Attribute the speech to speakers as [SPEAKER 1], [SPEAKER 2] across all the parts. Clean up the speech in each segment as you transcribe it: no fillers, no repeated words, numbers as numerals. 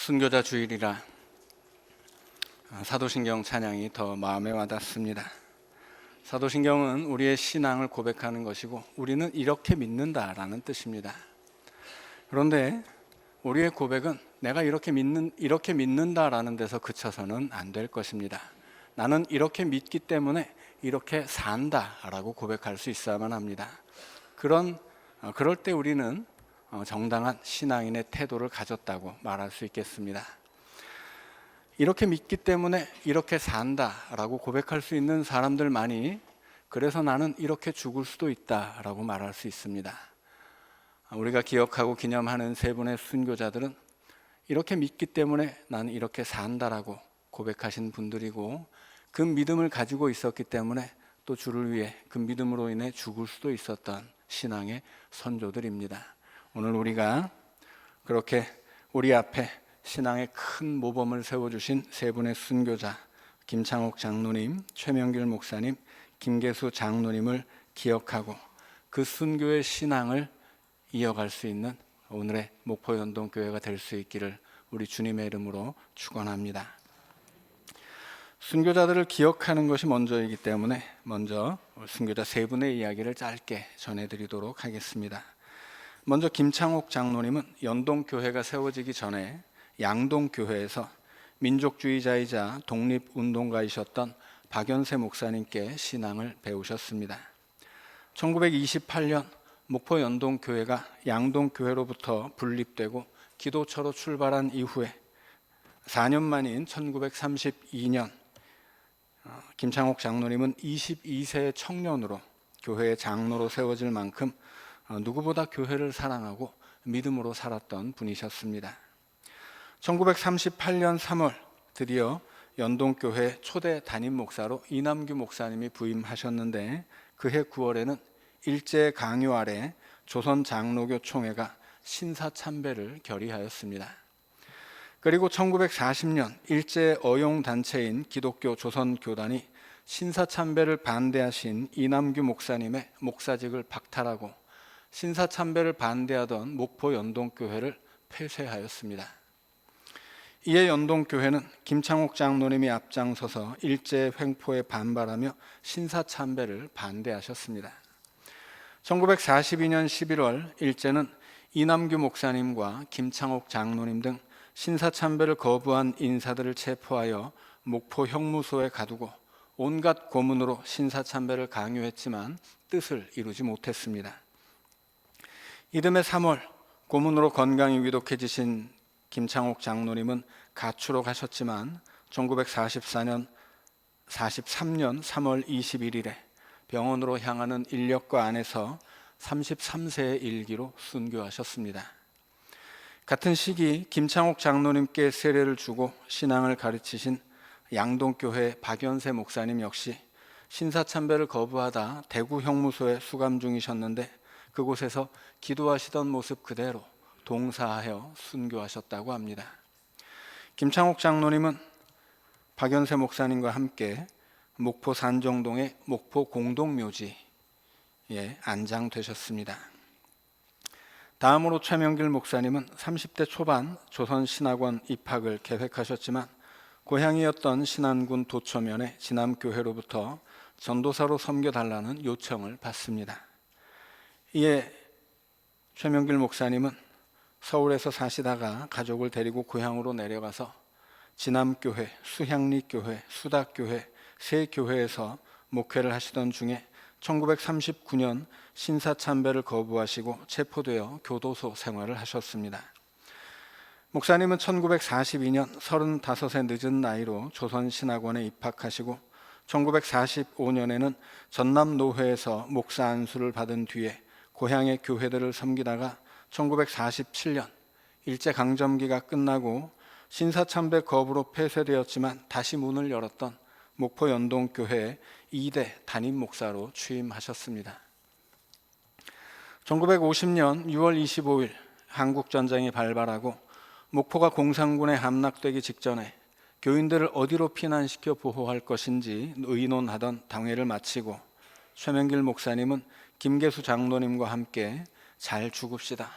[SPEAKER 1] 순교자 주일이라 사도신경 찬양이 더 마음에 와닿습니다. 사도신경은 우리의 신앙을 고백하는 것이고 우리는 이렇게 믿는다라는 뜻입니다. 그런데 우리의 고백은 내가 이렇게 믿는다라는 데서 그쳐서는 안 될 것입니다. 나는 이렇게 믿기 때문에 이렇게 산다라고 고백할 수 있어야만 합니다. 그럴 때 우리는 정당한 신앙인의 태도를 가졌다고 말할 수 있겠습니다. 이렇게 믿기 때문에 이렇게 산다라고 고백할 수 있는 사람들만이 그래서 나는 이렇게 죽을 수도 있다라고 말할 수 있습니다. 우리가 기억하고 기념하는 세 분의 순교자들은 이렇게 믿기 때문에 나는 이렇게 산다라고 고백하신 분들이고 그 믿음을 가지고 있었기 때문에 또 주를 위해 그 믿음으로 인해 죽을 수도 있었던 신앙의 선조들입니다. 오늘 우리가 그렇게 우리 앞에 신앙의 큰 모범을 세워주신 세 분의 순교자 김창옥 장로님, 최명길 목사님, 김계수 장로님을 기억하고 그 순교의 신앙을 이어갈 수 있는 오늘의 목포연동교회가 될 수 있기를 우리 주님의 이름으로 축원합니다. 순교자들을 기억하는 것이 먼저이기 때문에 먼저 순교자 세 분의 이야기를 짧게 전해드리도록 하겠습니다. 먼저 김창옥 장로님은 연동교회가 세워지기 전에 양동교회에서 민족주의자이자 독립운동가이셨던 박연세 목사님께 신앙을 배우셨습니다. 1928년 목포 연동교회가 양동교회로부터 분립되고 기도처로 출발한 이후에 4년 만인 1932년 김창옥 장로님은 22세의 청년으로 교회의 장로로 세워질 만큼 누구보다 교회를 사랑하고 믿음으로 살았던 분이셨습니다. 1938년 3월 드디어 연동교회 초대 담임 목사로 이남규 목사님이 부임하셨는데 그해 9월에는 일제 강요 아래 조선장로교 총회가 신사참배를 결의하였습니다. 그리고 1940년 일제 어용단체인 기독교 조선교단이 신사참배를 반대하신 이남규 목사님의 목사직을 박탈하고 신사참배를 반대하던 목포 연동교회를 폐쇄하였습니다. 이에 연동교회는 김창옥 장로님이 앞장서서 일제 횡포에 반발하며 신사참배를 반대하셨습니다. 1942년 11월 일제는 이남규 목사님과 김창옥 장로님 등 신사참배를 거부한 인사들을 체포하여 목포 형무소에 가두고 온갖 고문으로 신사참배를 강요했지만 뜻을 이루지 못했습니다. 이듬해 3월 고문으로 건강이 위독해지신 김창옥 장로님은 가추로 가셨지만 1943년 3월 21일에 병원으로 향하는 인력거 안에서 33세의 일기로 순교하셨습니다. 같은 시기 김창옥 장로님께 세례를 주고 신앙을 가르치신 양동교회 박연세 목사님 역시 신사참배를 거부하다 대구 형무소에 수감 중이셨는데 그곳에서 기도하시던 모습 그대로 동사하여 순교하셨다고 합니다. 김창옥 장로님은 박연세 목사님과 함께 목포 산정동의 목포 공동묘지에 안장되셨습니다. 다음으로 최명길 목사님은 30대 초반 조선신학원 입학을 계획하셨지만 고향이었던 신안군 도초면의 진암교회로부터 전도사로 섬겨달라는 요청을 받습니다. 이에 최명길 목사님은 서울에서 사시다가 가족을 데리고 고향으로 내려가서 진암교회, 수향리교회, 수닥교회 세 교회에서 목회를 하시던 중에 1939년 신사참배를 거부하시고 체포되어 교도소 생활을 하셨습니다. 목사님은 1942년 35세 늦은 나이로 조선신학원에 입학하시고 1945년에는 전남노회에서 목사 안수를 받은 뒤에 고향의 교회들을 섬기다가 1947년 일제강점기가 끝나고 신사참배 거부로 폐쇄되었지만 다시 문을 열었던 목포 연동교회 2대 담임 목사로 취임하셨습니다. 1950년 6월 25일 한국전쟁이 발발하고 목포가 공산군에 함락되기 직전에 교인들을 어디로 피난시켜 보호할 것인지 의논하던 당회를 마치고 최명길 목사님은 김계수 장로님과 함께 잘 죽읍시다,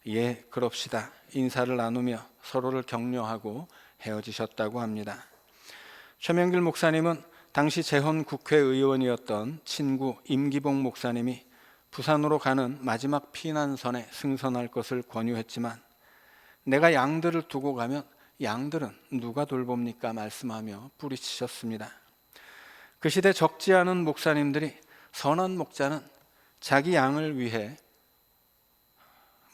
[SPEAKER 1] 예, 그럽시다. 인사를 나누며 서로를 격려하고 헤어지셨다고 합니다. 최명길 목사님은 당시 재헌 국회의원이었던 친구 임기봉 목사님이 부산으로 가는 마지막 피난선에 승선할 것을 권유했지만 내가 양들을 두고 가면 양들은 누가 돌봅니까? 말씀하며 뿌리치셨습니다. 그 시대 적지 않은 목사님들이 선한 목자는 자기 양을 위해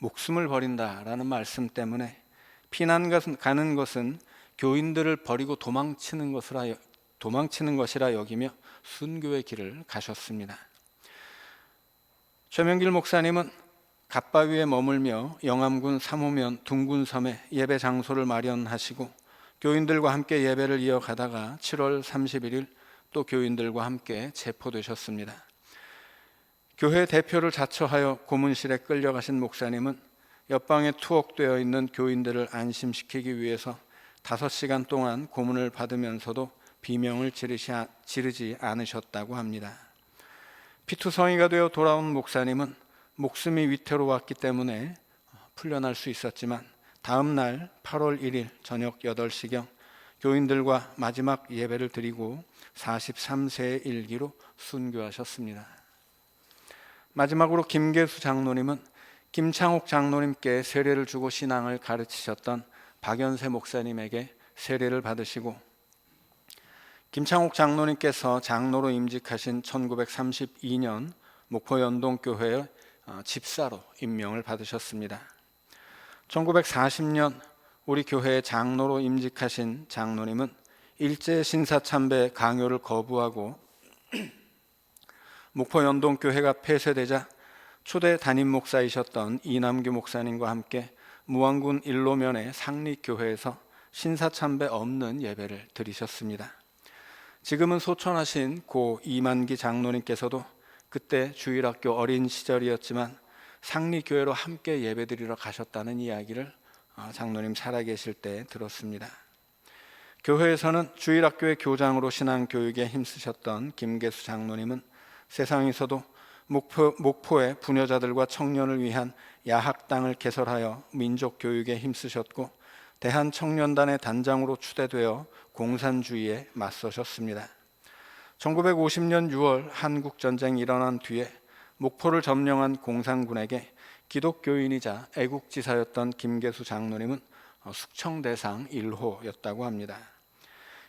[SPEAKER 1] 목숨을 버린다라는 말씀 때문에 피난 가는 것은 교인들을 버리고 도망치는 것이라 여기며 순교의 길을 가셨습니다. 최명길 목사님은 갓바위에 머물며 영암군 3호면 둥군섬에 예배 장소를 마련하시고 교인들과 함께 예배를 이어가다가 7월 31일 또 교인들과 함께 체포되셨습니다. 교회 대표를 자처하여 고문실에 끌려가신 목사님은 옆방에 투옥되어 있는 교인들을 안심시키기 위해서 5시간 동안 고문을 받으면서도 비명을 지르지 않으셨다고 합니다. 피투성이가 되어 돌아온 목사님은 목숨이 위태로웠기 때문에 풀려날 수 있었지만 다음 날 8월 1일 저녁 8시경 교인들과 마지막 예배를 드리고 43세의 일기로 순교하셨습니다. 마지막으로 김계수 장로님은 김창옥 장로님께 세례를 주고 신앙을 가르치셨던 박연세 목사님에게 세례를 받으시고 김창옥 장로님께서 장로로 임직하신 1932년 목포 연동교회의 집사로 임명을 받으셨습니다. 1940년 우리 교회의 장로로 임직하신 장로님은 일제 신사참배 강요를 거부하고 목포 연동교회가 폐쇄되자 초대 담임 목사이셨던 이남규 목사님과 함께 무안군 일로면의 상립교회에서 신사참배 없는 예배를 드리셨습니다. 지금은 소천하신 고 이만기 장로님께서도 그때 주일학교 어린 시절이었지만 상립교회로 함께 예배드리러 가셨다는 이야기를 장로님 살아계실 때 들었습니다. 교회에서는 주일학교의 교장으로 신앙교육에 힘쓰셨던 김계수 장로님은 세상에서도 목포의 부녀자들과 청년을 위한 야학당을 개설하여 민족교육에 힘쓰셨고 대한청년단의 단장으로 추대되어 공산주의에 맞서셨습니다. 1950년 6월 한국전쟁이 일어난 뒤에 목포를 점령한 공산군에게 기독교인이자 애국지사였던 김계수 장로님은 숙청대상 1호였다고 합니다.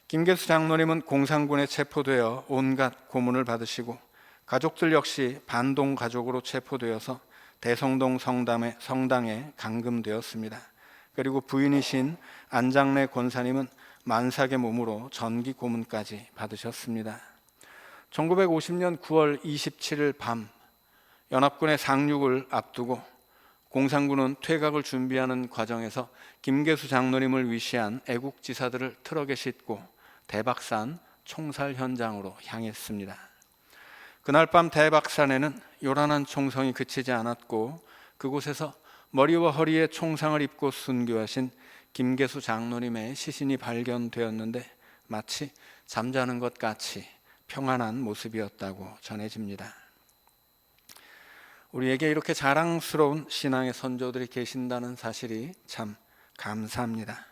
[SPEAKER 1] 김계수 장로님은 공산군에 체포되어 온갖 고문을 받으시고 가족들 역시 반동 가족으로 체포되어서 대성동 성당에 감금되었습니다. 그리고 부인이신 안장래 권사님은 만삭의 몸으로 전기 고문까지 받으셨습니다. 1950년 9월 27일 밤 연합군의 상륙을 앞두고 공산군은 퇴각을 준비하는 과정에서 김계수 장로님을 위시한 애국지사들을 트럭에 싣고 대박산 총살 현장으로 향했습니다. 그날 밤 대박산에는 요란한 총성이 그치지 않았고 그곳에서 머리와 허리에 총상을 입고 순교하신 김계수 장로님의 시신이 발견되었는데 마치 잠자는 것 같이 평안한 모습이었다고 전해집니다. 우리에게 이렇게 자랑스러운 신앙의 선조들이 계신다는 사실이 참 감사합니다.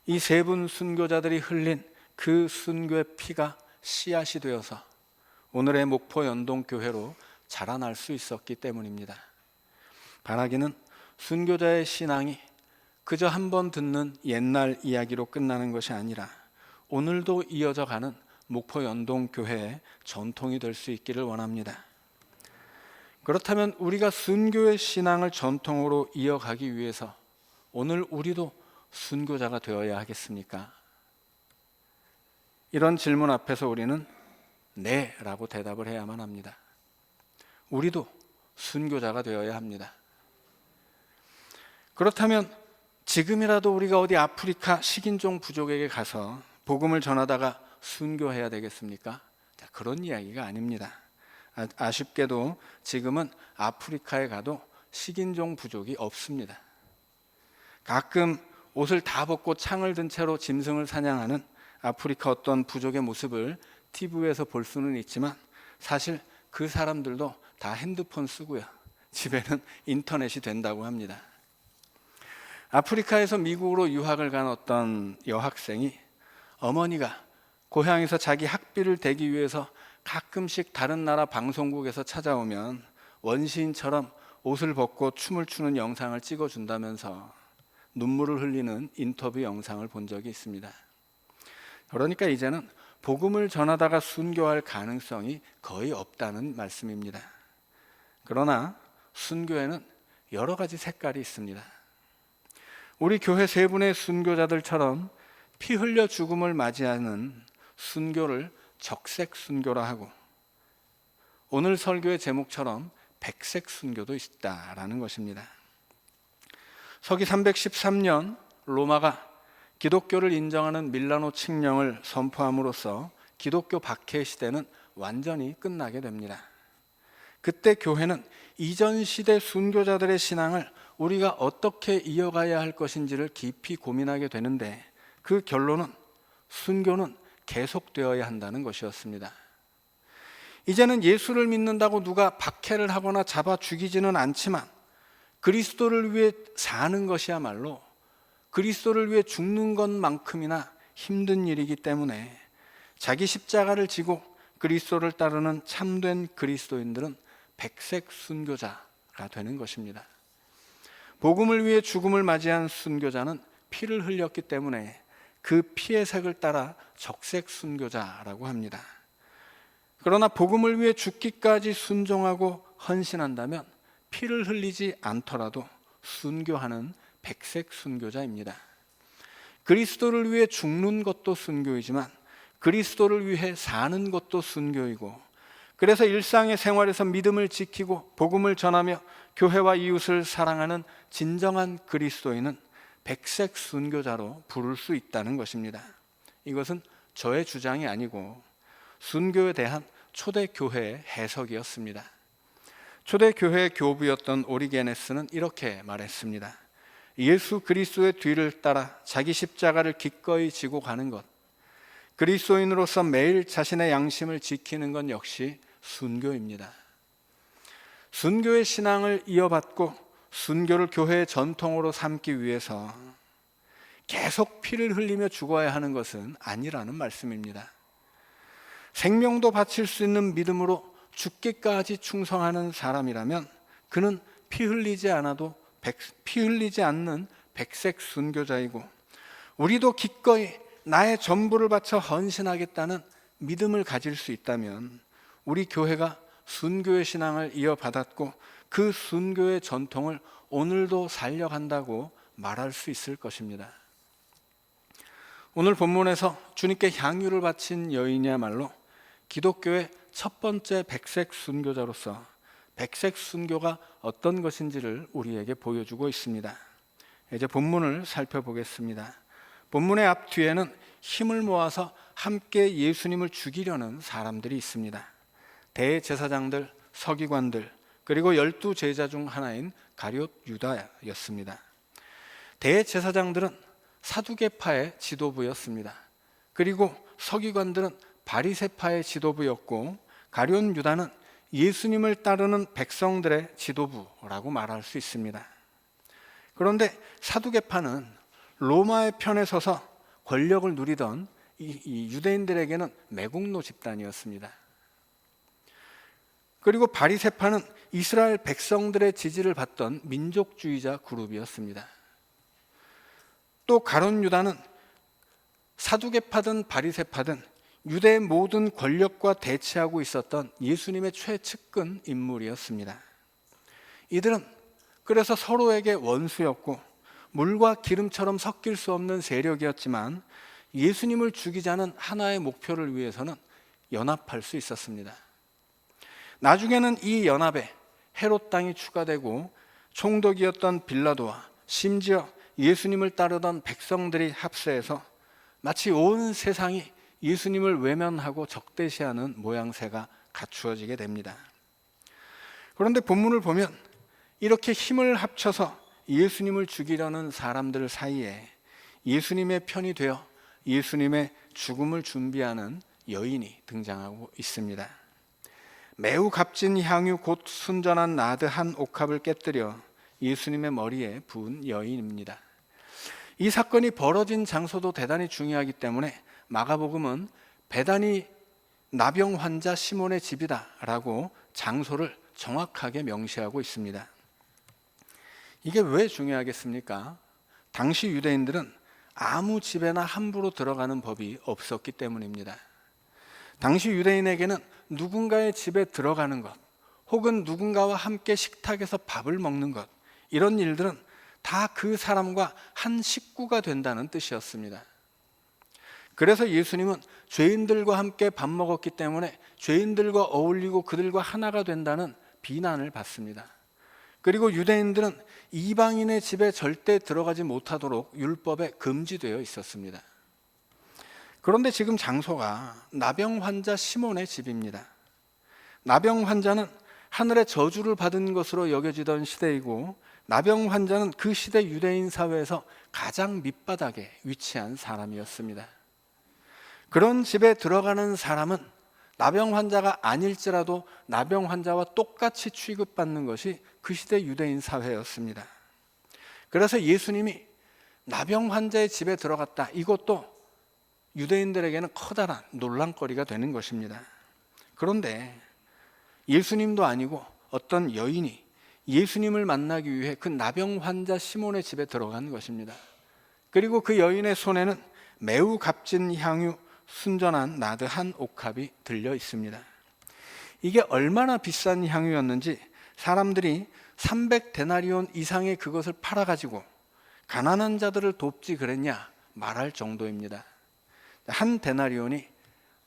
[SPEAKER 1] 이 세 분 순교자들이 흘린 그 순교의 피가 씨앗이 되어서 오늘의 목포 연동교회로 자라날 수 있었기 때문입니다. 바라기는 순교자의 신앙이 그저 한 번 듣는 옛날 이야기로 끝나는 것이 아니라 오늘도 이어져 가는 목포 연동교회의 전통이 될 수 있기를 원합니다. 그렇다면 우리가 순교의 신앙을 전통으로 이어가기 위해서 오늘 우리도 순교자가 되어야 하겠습니까? 이런 질문 앞에서 우리는 네 라고 대답을 해야만 합니다. 우리도 순교자가 되어야 합니다. 그렇다면 지금이라도 우리가 어디 아프리카 식인종 부족에게 가서 복음을 전하다가 순교해야 되겠습니까? 자, 그런 이야기가 아닙니다. 아쉽게도 지금은 아프리카에 가도 식인종 부족이 없습니다. 가끔 옷을 다 벗고 창을 든 채로 짐승을 사냥하는 아프리카 어떤 부족의 모습을 TV에서 볼 수는 있지만 사실 그 사람들도 다 핸드폰 쓰고요. 집에는 인터넷이 된다고 합니다. 아프리카에서 미국으로 유학을 간 어떤 여학생이 어머니가 고향에서 자기 학비를 대기 위해서 가끔씩 다른 나라 방송국에서 찾아오면 원시인처럼 옷을 벗고 춤을 추는 영상을 찍어준다면서 눈물을 흘리는 인터뷰 영상을 본 적이 있습니다. 그러니까 이제는 복음을 전하다가 순교할 가능성이 거의 없다는 말씀입니다. 그러나 순교에는 여러 가지 색깔이 있습니다. 우리 교회 세 분의 순교자들처럼 피 흘려 죽음을 맞이하는 순교를 적색 순교라 하고, 오늘 설교의 제목처럼 백색 순교도 있다라는 것입니다. 서기 313년 로마가 기독교를 인정하는 밀라노 칙령을 선포함으로써 기독교 박해 시대는 완전히 끝나게 됩니다. 그때 교회는 이전 시대 순교자들의 신앙을 우리가 어떻게 이어가야 할 것인지를 깊이 고민하게 되는데, 그 결론은 순교는 계속되어야 한다는 것이었습니다. 이제는 예수를 믿는다고 누가 박해를 하거나 잡아 죽이지는 않지만 그리스도를 위해 사는 것이야말로 그리스도를 위해 죽는 것만큼이나 힘든 일이기 때문에 자기 십자가를 지고 그리스도를 따르는 참된 그리스도인들은 백색 순교자가 되는 것입니다. 복음을 위해 죽음을 맞이한 순교자는 피를 흘렸기 때문에 그 피의 색을 따라 적색 순교자라고 합니다. 그러나 복음을 위해 죽기까지 순종하고 헌신한다면 피를 흘리지 않더라도 순교하는 백색 순교자입니다. 그리스도를 위해 죽는 것도 순교이지만 그리스도를 위해 사는 것도 순교이고, 그래서 일상의 생활에서 믿음을 지키고 복음을 전하며 교회와 이웃을 사랑하는 진정한 그리스도인은 백색 순교자로 부를 수 있다는 것입니다. 이것은 저의 주장이 아니고 순교에 대한 초대교회의 해석이었습니다. 초대교회의 교부였던 오리게네스는 이렇게 말했습니다. 예수 그리스도의 뒤를 따라 자기 십자가를 기꺼이 지고 가는 것, 그리스도인으로서 매일 자신의 양심을 지키는 것 역시 순교입니다. 순교의 신앙을 이어받고 순교를 교회의 전통으로 삼기 위해서 계속 피를 흘리며 죽어야 하는 것은 아니라는 말씀입니다. 생명도 바칠 수 있는 믿음으로 죽기까지 충성하는 사람이라면 그는 피 흘리지 않는 백색 순교자이고, 우리도 기꺼이 나의 전부를 바쳐 헌신하겠다는 믿음을 가질 수 있다면 우리 교회가 순교의 신앙을 이어받았고 그 순교의 전통을 오늘도 살려간다고 말할 수 있을 것입니다. 오늘 본문에서 주님께 향유를 바친 여인이야말로 기독교의 첫 번째 백색 순교자로서 백색 순교가 어떤 것인지를 우리에게 보여주고 있습니다. 이제 본문을 살펴보겠습니다. 본문의 앞뒤에는 힘을 모아서 함께 예수님을 죽이려는 사람들이 있습니다. 대제사장들, 서기관들, 그리고 12 제자 중 하나인 가룟 유다였습니다. 대제사장들은 사두개파의 지도부였습니다. 그리고 서기관들은 바리새파의 지도부였고, 가룟 유다는 예수님을 따르는 백성들의 지도부라고 말할 수 있습니다. 그런데 사두개파는 로마의 편에 서서 권력을 누리던 이 유대인들에게는 매국노 집단이었습니다. 그리고 바리새파는 이스라엘 백성들의 지지를 받던 민족주의자 그룹이었습니다. 또 가룟 유다는 사두개파든 바리새파든 유대의 모든 권력과 대치하고 있었던 예수님의 최측근 인물이었습니다. 이들은 그래서 서로에게 원수였고 물과 기름처럼 섞일 수 없는 세력이었지만 예수님을 죽이자는 하나의 목표를 위해서는 연합할 수 있었습니다. 나중에는 이 연합에 헤롯 당이 추가되고 총독이었던 빌라도와 심지어 예수님을 따르던 백성들이 합세해서 마치 온 세상이 예수님을 외면하고 적대시하는 모양새가 갖추어지게 됩니다. 그런데 본문을 보면 이렇게 힘을 합쳐서 예수님을 죽이려는 사람들 사이에 예수님의 편이 되어 예수님의 죽음을 준비하는 여인이 등장하고 있습니다. 매우 값진 향유 곧 순전한 나드 한 옥합을 깨뜨려 예수님의 머리에 부은 여인입니다. 이 사건이 벌어진 장소도 대단히 중요하기 때문에 마가복음은 베다니 나병 환자 시몬의 집이다라고 장소를 정확하게 명시하고 있습니다. 이게 왜 중요하겠습니까? 당시 유대인들은 아무 집에나 함부로 들어가는 법이 없었기 때문입니다. 당시 유대인에게는 누군가의 집에 들어가는 것, 혹은 누군가와 함께 식탁에서 밥을 먹는 것, 이런 일들은 다 그 사람과 한 식구가 된다는 뜻이었습니다. 그래서 예수님은 죄인들과 함께 밥 먹었기 때문에 죄인들과 어울리고 그들과 하나가 된다는 비난을 받습니다. 그리고 유대인들은 이방인의 집에 절대 들어가지 못하도록 율법에 금지되어 있었습니다. 그런데 지금 장소가 나병 환자 시몬의 집입니다. 나병 환자는 하늘의 저주를 받은 것으로 여겨지던 시대이고, 나병 환자는 그 시대 유대인 사회에서 가장 밑바닥에 위치한 사람이었습니다. 그런 집에 들어가는 사람은 나병 환자가 아닐지라도 나병 환자와 똑같이 취급받는 것이 그 시대 유대인 사회였습니다. 그래서 예수님이 나병 환자의 집에 들어갔다, 이것도 유대인들에게는 커다란 논란거리가 되는 것입니다. 그런데 예수님도 아니고 어떤 여인이 예수님을 만나기 위해 그 나병 환자 시몬의 집에 들어간 것입니다. 그리고 그 여인의 손에는 매우 값진 향유 순전한 나드 한 옥합이 들려 있습니다. 이게 얼마나 비싼 향유였는지 사람들이 300데나리온 이상의 그것을 팔아가지고 가난한 자들을 돕지 그랬냐 말할 정도입니다. 한 데나리온이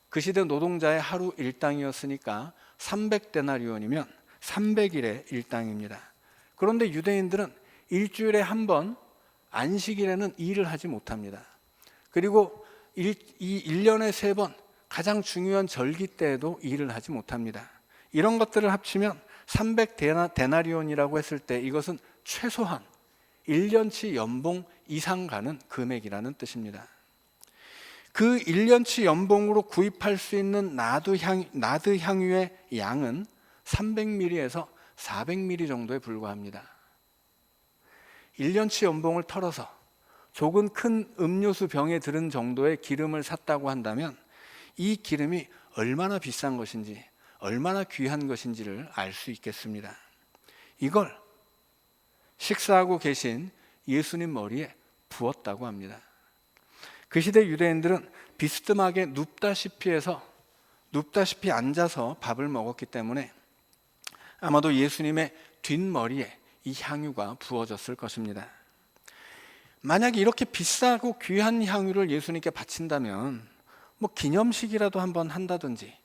[SPEAKER 1] 그 시대 노동자의 하루 일당이었으니까 300데나리온이면 300일의 일당입니다. 그런데 유대인들은 일주일에 한 번 안식일에는 일을 하지 못합니다. 그리고 이 1년에 3번 가장 중요한 절기 때에도 일을 하지 못합니다. 이런 것들을 합치면 300데나리온이라고 했을 때 이것은 최소한 1년치 연봉 이상 가는 금액이라는 뜻입니다. 그 1년치 연봉으로 구입할 수 있는 나드 향유의 양은 300ml에서 400ml 정도에 불과합니다. 1년치 연봉을 털어서 조금 큰 음료수 병에 들은 정도의 기름을 샀다고 한다면 이 기름이 얼마나 비싼 것인지, 얼마나 귀한 것인지를 알 수 있겠습니다. 이걸 식사하고 계신 예수님 머리에 부었다고 합니다. 그 시대 유대인들은 비스듬하게 눕다시피 앉아서 밥을 먹었기 때문에 아마도 예수님의 뒷머리에 이 향유가 부어졌을 것입니다. 만약에 이렇게 비싸고 귀한 향유를 예수님께 바친다면 기념식이라도 한번 한다든지,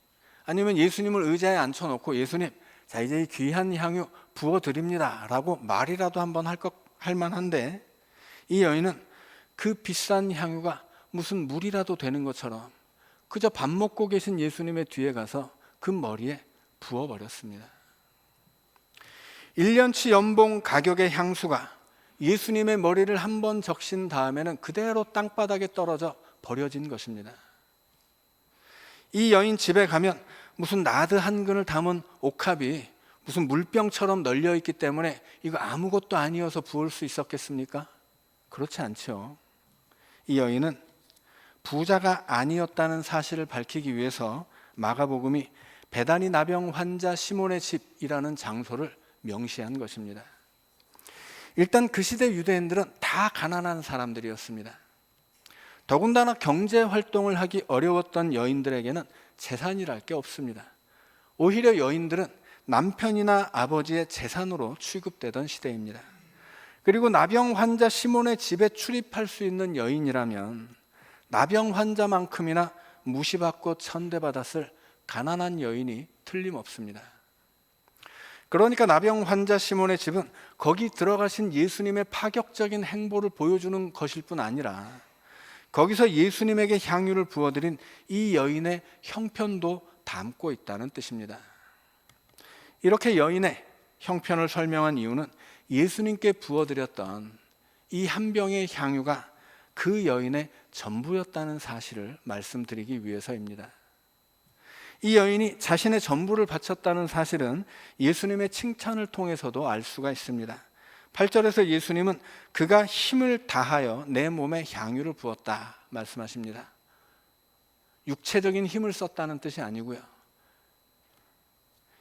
[SPEAKER 1] 아니면 예수님을 의자에 앉혀놓고 예수님, 자 이제 이 귀한 향유 부어드립니다 라고 말이라도 한번 할 만한데, 이 여인은 그 비싼 향유가 무슨 물이라도 되는 것처럼 그저 밥 먹고 계신 예수님의 뒤에 가서 그 머리에 부어버렸습니다. 1년치 연봉 가격의 향수가 예수님의 머리를 한번 적신 다음에는 그대로 땅바닥에 떨어져 버려진 것입니다. 이 여인 집에 가면 무슨 나드 한 근을 담은 옥합이 무슨 물병처럼 널려 있기 때문에 이거 아무것도 아니어서 부을 수 있었겠습니까? 그렇지 않죠. 이 여인은 부자가 아니었다는 사실을 밝히기 위해서 마가복음이 베다니 나병 환자 시몬의 집이라는 장소를 명시한 것입니다. 일단 그 시대 유대인들은 다 가난한 사람들이었습니다. 더군다나 경제 활동을 하기 어려웠던 여인들에게는 재산이랄 게 없습니다. 오히려 여인들은 남편이나 아버지의 재산으로 취급되던 시대입니다. 그리고 나병 환자 시몬의 집에 출입할 수 있는 여인이라면 나병 환자만큼이나 무시받고 천대받았을 가난한 여인이 틀림없습니다. 그러니까 나병 환자 시몬의 집은 거기 들어가신 예수님의 파격적인 행보를 보여주는 것일 뿐 아니라 거기서 예수님에게 향유를 부어드린 이 여인의 형편도 담고 있다는 뜻입니다. 이렇게 여인의 형편을 설명한 이유는 예수님께 부어드렸던 이 한 병의 향유가 그 여인의 전부였다는 사실을 말씀드리기 위해서입니다. 이 여인이 자신의 전부를 바쳤다는 사실은 예수님의 칭찬을 통해서도 알 수가 있습니다. 8절에서 예수님은 그가 힘을 다하여 내 몸에 향유를 부었다 말씀하십니다. 육체적인 힘을 썼다는 뜻이 아니고요.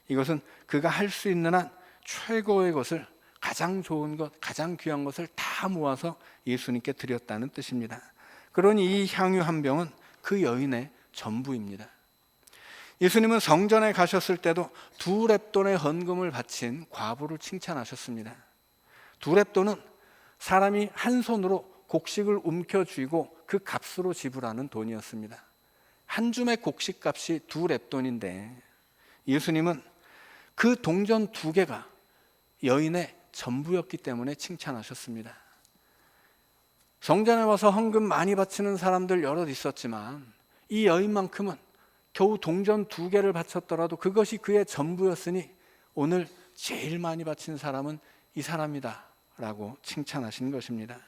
[SPEAKER 1] 이것은 그가 할 수 있는 한 최고의 것을, 가장 좋은 것, 가장 귀한 것을 다 모아서 예수님께 드렸다는 뜻입니다. 그러니 이 향유 한 병은 그 여인의 전부입니다. 예수님은 성전에 가셨을 때도 2렙돈의 헌금을 바친 과부를 칭찬하셨습니다. 2렙돈은 사람이 한 손으로 곡식을 움켜쥐고 그 값으로 지불하는 돈이었습니다. 한 줌의 곡식 값이 2렙돈인데 예수님은 그 동전 2개가 여인의 전부였기 때문에 칭찬하셨습니다. 성전에 와서 헌금 많이 바치는 사람들 여럿 있었지만 이 여인만큼은 겨우 동전 2개를 바쳤더라도 그것이 그의 전부였으니 오늘 제일 많이 바친 사람은 이 사람이다 라고 칭찬하신 것입니다.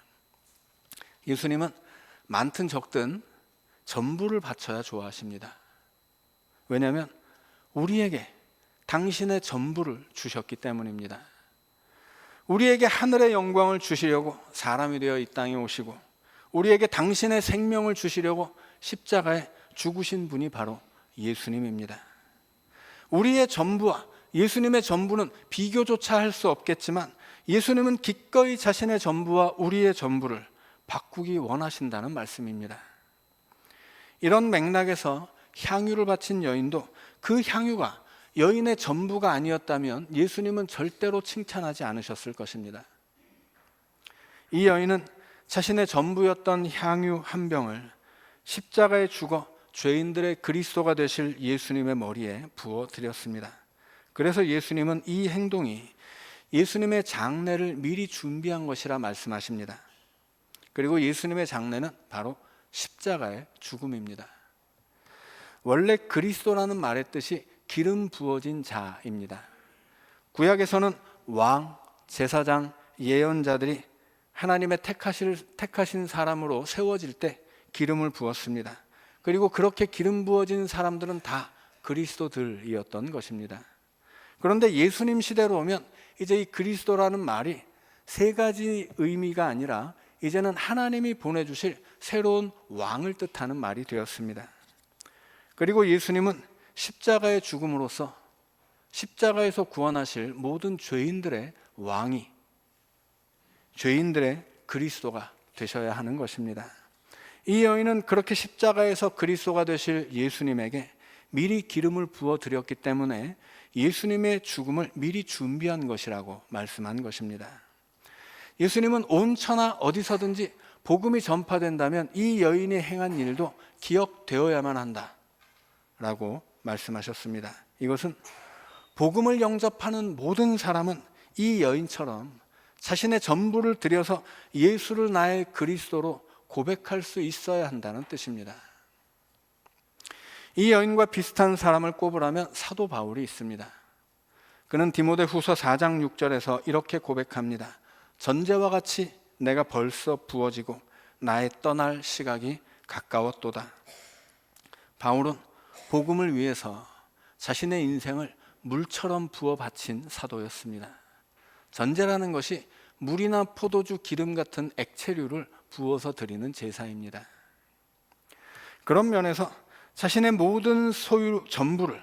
[SPEAKER 1] 예수님은 많든 적든 전부를 바쳐야 좋아하십니다. 왜냐하면 우리에게 당신의 전부를 주셨기 때문입니다. 우리에게 하늘의 영광을 주시려고 사람이 되어 이 땅에 오시고 우리에게 당신의 생명을 주시려고 십자가에 죽으신 분이 바로 예수님입니다. 우리의 전부와 예수님의 전부는 비교조차 할 수 없겠지만 예수님은 기꺼이 자신의 전부와 우리의 전부를 바꾸기 원하신다는 말씀입니다. 이런 맥락에서 향유를 바친 여인도 그 향유가 여인의 전부가 아니었다면 예수님은 절대로 칭찬하지 않으셨을 것입니다. 이 여인은 자신의 전부였던 향유 한 병을 십자가에 죽어 죄인들의 그리스도가 되실 예수님의 머리에 부어 드렸습니다. 그래서 예수님은 이 행동이 예수님의 장례를 미리 준비한 것이라 말씀하십니다. 그리고 예수님의 장례는 바로 십자가의 죽음입니다. 원래 그리스도라는 말의 뜻이 기름 부어진 자입니다. 구약에서는 왕, 제사장, 예언자들이 하나님의 택하신 사람으로 세워질 때 기름을 부었습니다. 그리고 그렇게 기름 부어진 사람들은 다 그리스도들이었던 것입니다. 그런데 예수님 시대로 오면 이제 이 그리스도라는 말이 3가지 의미가 아니라 이제는 하나님이 보내주실 새로운 왕을 뜻하는 말이 되었습니다. 그리고 예수님은 십자가의 죽음으로써 십자가에서 구원하실 모든 죄인들의 왕이, 죄인들의 그리스도가 되셔야 하는 것입니다. 이 여인은 그렇게 십자가에서 그리스도가 되실 예수님에게 미리 기름을 부어 드렸기 때문에 예수님의 죽음을 미리 준비한 것이라고 말씀한 것입니다. 예수님은 온 천하 어디서든지 복음이 전파된다면 이 여인이 행한 일도 기억되어야만 한다 라고 말씀하셨습니다. 이것은 복음을 영접하는 모든 사람은 이 여인처럼 자신의 전부를 들여서 예수를 나의 그리스도로 고백할 수 있어야 한다는 뜻입니다. 이 여인과 비슷한 사람을 꼽으라면 사도 바울이 있습니다. 그는 디모데후서 4장 6절에서 이렇게 고백합니다. 전제와 같이 내가 벌써 부어지고 나의 떠날 시각이 가까웠도다. 바울은 복음을 위해서 자신의 인생을 물처럼 부어 바친 사도였습니다. 전제라는 것이 물이나 포도주, 기름 같은 액체류를 부어서 드리는 제사입니다. 그런 면에서 자신의 모든 소유 전부를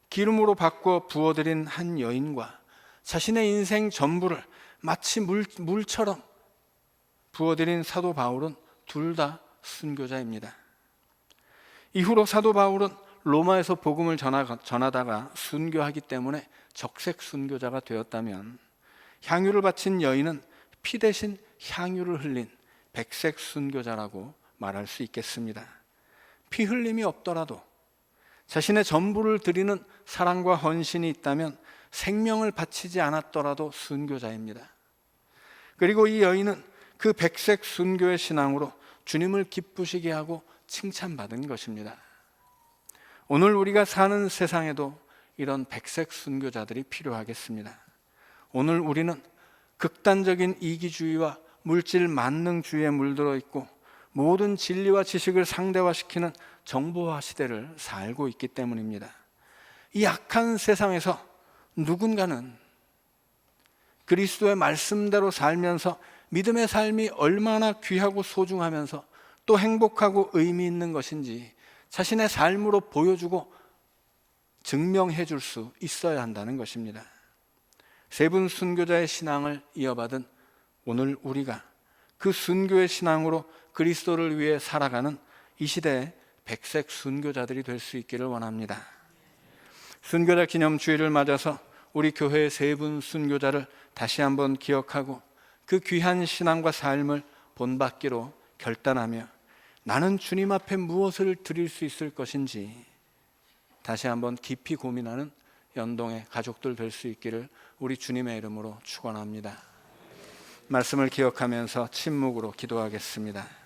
[SPEAKER 1] 기름으로 바꿔 부어드린 한 여인과 자신의 인생 전부를 마치 물처럼 부어드린 사도 바울은 둘 다 순교자입니다. 이후로 사도 바울은 로마에서 복음을 전하다가 순교하기 때문에 적색 순교자가 되었다면 향유를 바친 여인은 피 대신 향유를 흘린 백색 순교자라고 말할 수 있겠습니다. 피 흘림이 없더라도 자신의 전부를 드리는 사랑과 헌신이 있다면 생명을 바치지 않았더라도 순교자입니다. 그리고 이 여인은 그 백색 순교의 신앙으로 주님을 기쁘시게 하고 칭찬받은 것입니다. 오늘 우리가 사는 세상에도 이런 백색 순교자들이 필요하겠습니다. 오늘 우리는 극단적인 이기주의와 물질 만능주의에 물들어 있고 모든 진리와 지식을 상대화시키는 정보화 시대를 살고 있기 때문입니다. 이 악한 세상에서 누군가는 그리스도의 말씀대로 살면서 믿음의 삶이 얼마나 귀하고 소중하면서 또 행복하고 의미 있는 것인지 자신의 삶으로 보여주고 증명해 줄 수 있어야 한다는 것입니다. 세 분 순교자의 신앙을 이어받은 오늘 우리가 그 순교의 신앙으로 그리스도를 위해 살아가는 이 시대의 백색 순교자들이 될 수 있기를 원합니다. 순교자 기념 주일을 맞아서 우리 교회의 세 분 순교자를 다시 한번 기억하고 그 귀한 신앙과 삶을 본받기로 결단하며 나는 주님 앞에 무엇을 드릴 수 있을 것인지 다시 한번 깊이 고민하는 연동의 가족들 될 수 있기를 우리 주님의 이름으로 축원합니다. 말씀을 기억하면서 침묵으로 기도하겠습니다.